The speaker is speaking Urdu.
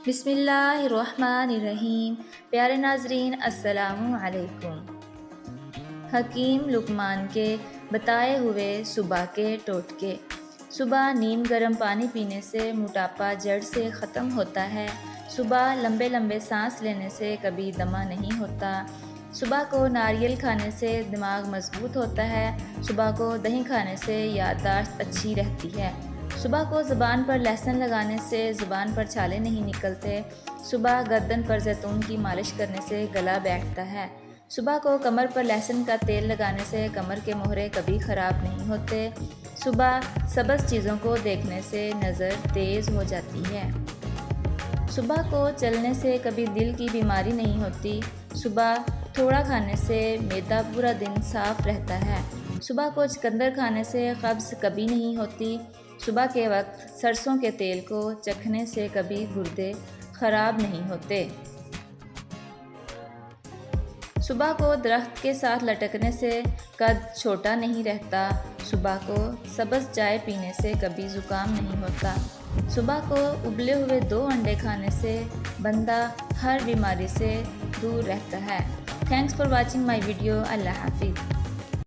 بسم اللہ الرحمن الرحیم۔ پیارے ناظرین السلام علیکم۔ حکیم لقمان کے بتائے ہوئے صبح کے ٹوٹکے۔ صبح نیم گرم پانی پینے سے موٹاپا جڑ سے ختم ہوتا ہے۔ صبح لمبے لمبے سانس لینے سے کبھی دمہ نہیں ہوتا۔ صبح کو ناریل کھانے سے دماغ مضبوط ہوتا ہے۔ صبح کو دہی کھانے سے یادداشت اچھی رہتی ہے۔ صبح کو زبان پر لہسن لگانے سے زبان پر چھالے نہیں نکلتے۔ صبح گردن پر زیتون کی مالش کرنے سے گلا بیٹھتا ہے۔ صبح کو کمر پر لہسن کا تیل لگانے سے کمر کے مہرے کبھی خراب نہیں ہوتے۔ صبح سبز چیزوں کو دیکھنے سے نظر تیز ہو جاتی ہے۔ صبح کو چلنے سے کبھی دل کی بیماری نہیں ہوتی۔ صبح تھوڑا کھانے سے معدہ پورا دن صاف رہتا ہے۔ صبح کو چقندر کھانے سے قبض کبھی نہیں ہوتی۔ صبح کے وقت سرسوں کے تیل کو چکھنے سے کبھی گردے خراب نہیں ہوتے۔ صبح کو درخت کے ساتھ لٹکنے سے قد چھوٹا نہیں رہتا۔ صبح کو سبز چائے پینے سے کبھی زکام نہیں ہوتا۔ صبح کو ابلے ہوئے 2 انڈے کھانے سے بندہ ہر بیماری سے دور رہتا ہے۔ Thanks for watching my video. اللہ حافظ۔